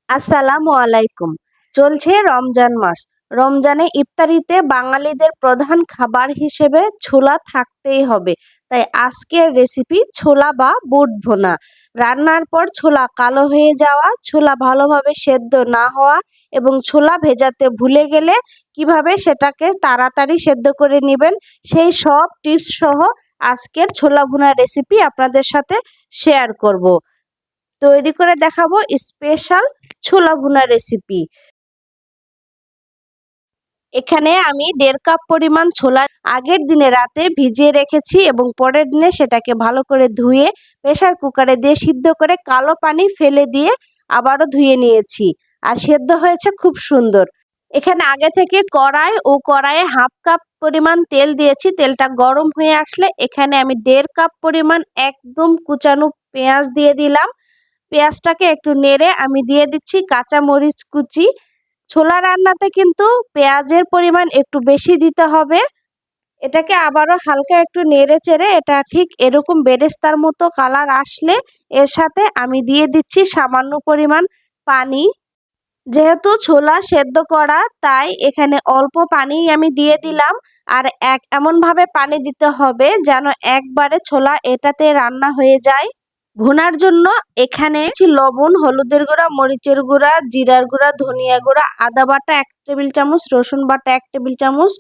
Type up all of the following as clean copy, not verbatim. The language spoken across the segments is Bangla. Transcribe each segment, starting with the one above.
আসসালামু আলাইকুম। চলছে রমজান মাস। রমজানে ইফতারিতে বাঙালিদের প্রধান খাবার হিসেবে ছোলা থাকতেই হবে। তাই আজকের রেসিপি ছোলা বা বুট ভুনা। রান্নার পর ছোলা কালো হয়ে যাওয়া, ছোলা ভালোভাবে সেদ্ধ না হওয়া এবং ছোলা ভেজাতে ভুলে গেলে কিভাবে সেটাকে তাড়াতাড়ি সেদ্ধ করে নেবেন সেই সব টিপস সহ আজকের ছোলা ভুনা রেসিপি আপনাদের সাথে শেয়ার করব। তৈরি করে দেখাবো স্পেশাল ছোলা ভুনা রেসিপি। এখানে আমি 1.5 কাপ পরিমাণ ছোলা আগের দিনে রাতে ভিজিয়ে রেখেছি এবং পরের দিনে সেটাকে ভালো করে ধুয়ে প্রেসার কুকারে দিয়ে সিদ্ধ করে কালো পানি ফেলে দিয়ে আবারও ধুয়ে নিয়েছি। আর সেদ্ধ হয়েছে খুব সুন্দর। এখানে আগে থেকে কড়াইয়ে 1/2 কাপ পরিমাণ তেল দিয়েছি। তেলটা গরম হয়ে আসলে এখানে আমি 1.5 কাপ পরিমাণ একদম কুচানো পেঁয়াজ দিয়ে দিলাম। পেঁয়াজটাকে একটু নেড়ে আমি দিয়ে দিচ্ছি কাঁচা মরিচ কুচি। ছোলা রান্নাতে কিন্তু পেঁয়াজের পরিমাণ একটু বেশি দিতে হবে। এটাকে আবারও হালকা একটু নেড়ে চেড়ে এটা ঠিক এরকম বেরেস্তার মতো কালার আসলে এর সাথে আমি দিয়ে দিচ্ছি সামান্য পরিমাণ পানি। যেহেতু ছোলা সেদ্ধ করা তাই এখানে অল্প পানি আমি দিয়ে দিলাম। আর এমনভাবে পানি দিতে হবে যেন একবারে ছোলা এটাতে রান্না হয়ে যায়। ভুনার জন্য এখানে লবণ, হলুদের গুঁড়া, মরিচের গুঁড়া, জিরার গুঁড়া, ধনিয়া গুঁড়া, আদা বাটা 1 টেবিল চামচ, রসুন বাটা 1 টেবিল চামচ,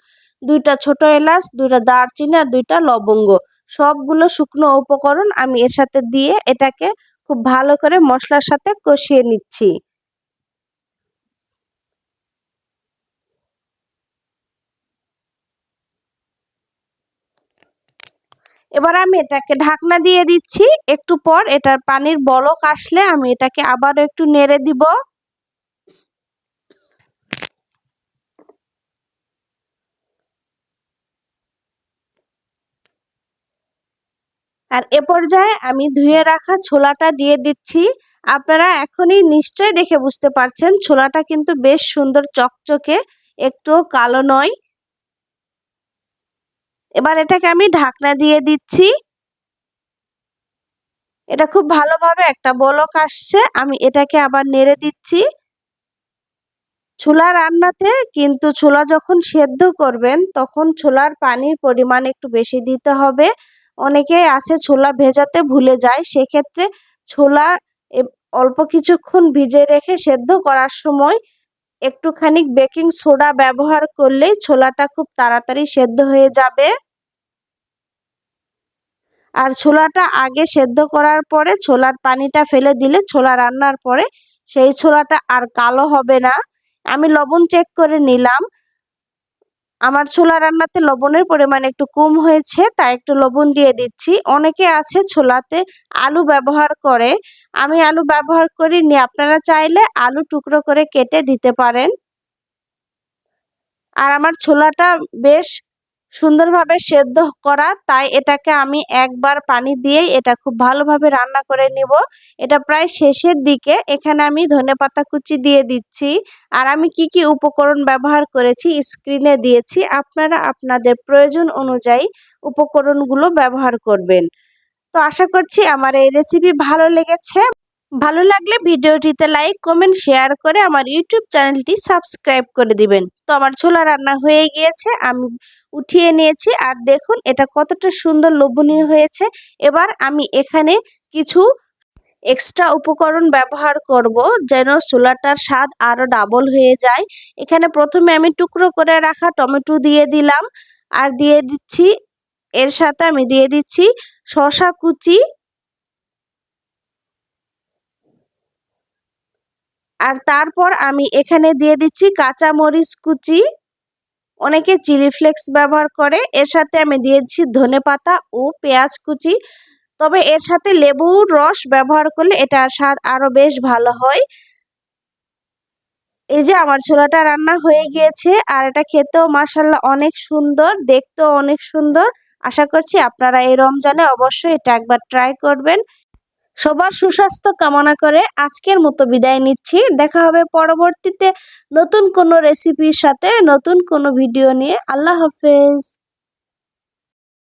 2টা ছোট এলাচ, 2টা দারচিনি আর 2টা লবঙ্গ, সবগুলো শুকনো উপকরণ আমি এর সাথে দিয়ে এটাকে খুব ভালো করে মশলার সাথে কষিয়ে নিচ্ছি। এবার আমি এটাকে ঢাকনা দিয়ে দিচ্ছি। একটু পর এটার পানির বলক আসলে আমি এটাকে আবারও একটু নেড়ে দিব। আর এ পর্যায়ে আমি ধুয়ে রাখা ছোলাটা দিয়ে দিচ্ছি। আপনারা এখনই নিশ্চয়ই দেখে বুঝতে পারছেন ছোলাটা কিন্তু বেশ সুন্দর চকচকে, একটুও কালো নয়। এবার এটাকে আমি ঢাকনা দিয়ে দিচ্ছি। এটা খুব ভালোভাবে একটা বলক আসছে, আমি এটাকে আবার নেড়ে দিচ্ছি। ছোলা রান্নাতে কিন্তু ছোলা যখন সেদ্ধ করবেন তখন ছোলার পানির পরিমাণ একটু বেশি দিতে হবে। অনেকেই আছে ছোলা ভেজাতে ভুলে যায়, সেক্ষেত্রে ছোলা অল্প কিছুক্ষণ ভিজে রেখে সেদ্ধ করার সময় একটুখানি বেকিং সোডা ব্যবহার করলেই ছোলাটা খুব তাড়াতাড়ি সেদ্ধ হয়ে যাবে। আর ছোলাটা আগে সেদ্ধ করার পরে ছোলার পানিটা ফেলে দিলে ছোলা রান্নার পরে সেই ছোলাটা আর কালো হবে না। আমি লবণ চেক করে নিলাম, আমার ছোলা রান্নাতে লবণের পরিমাণ একটু কম হয়েছে তাই একটু লবণ দিয়ে দিচ্ছি। অনেকে আছে ছোলাতে আলু ব্যবহার করে, আমি আলু ব্যবহার করিনি। আপনারা চাইলে আলু টুকরো করে কেটে দিতে পারেন। আর আমার ছোলাটা বেশ সুন্দরভাবে সেদ্ধ করা তাই এটাকে আমি একবার পানি দিয়েই এটা খুব ভালোভাবে রান্না করে নিব। এটা প্রায় শেষের দিকে। এখানে আমি ধনেপাতা কুচি দিয়ে দিচ্ছি। আর আমি কি উপকরণ ব্যবহার করেছি স্ক্রিনে দিয়েছি, আপনারা আপনাদের প্রয়োজন অনুযায়ী উপকরণগুলো ব্যবহার করবেন। তো আশা করছি আমার এই রেসিপি ভালো লেগেছে। ভালো লাগলে ভিডিওটিতে লাইক, কমেন্ট, শেয়ার করে আমার ইউটিউব চ্যানেলটি সাবস্ক্রাইব করে দিবেন। তো আমার ছোলা রান্না হয়ে গিয়েছে, আমি উঠিয়ে নিয়েছি। আর দেখুন এটা কতটা সুন্দর লোভনীয় হয়েছে। এবার আমি এখানে কিছু এক্সট্রা উপকরণ ব্যবহার করব যেন ছোলাটার স্বাদ আরো ডাবল হয়ে যায়। এখানে প্রথমে আমি টুকরো করে রাখা টমেটো দিয়ে দিলাম। আর দিয়ে দিচ্ছি এর সাথে আমি দিয়ে দিচ্ছি শসা কুচি। আর তারপর আমি এখানে দিয়ে দিচ্ছি কাঁচা মরিচ কুচি। অনেকে চিলি ফ্লেক্স ব্যবহার করে। এর সাথে আমি দিয়েছি ধনেপাতা ও পেঁয়াজ কুচি। তবে এর সাথে লেবুর রস ব্যবহার করলে এটার স্বাদ আরো বেশ ভালো হয়। এই যে আমার ছোলাটা রান্না হয়ে গিয়েছে আর এটা খেতেও মাশাআল্লাহ অনেক সুন্দর, দেখতেও অনেক সুন্দর। আশা করছি আপনারা এই রমজানে অবশ্যই এটা একবার ট্রাই করবেন। সবার সুস্বাস্থ্য কামনা করে আজকের মতো বিদায় নিচ্ছি। দেখা হবে পরবর্তীতে নতুন কোনো রেসিপির সাথে, নতুন কোনো ভিডিও নিয়ে। আল্লাহ হাফেজ।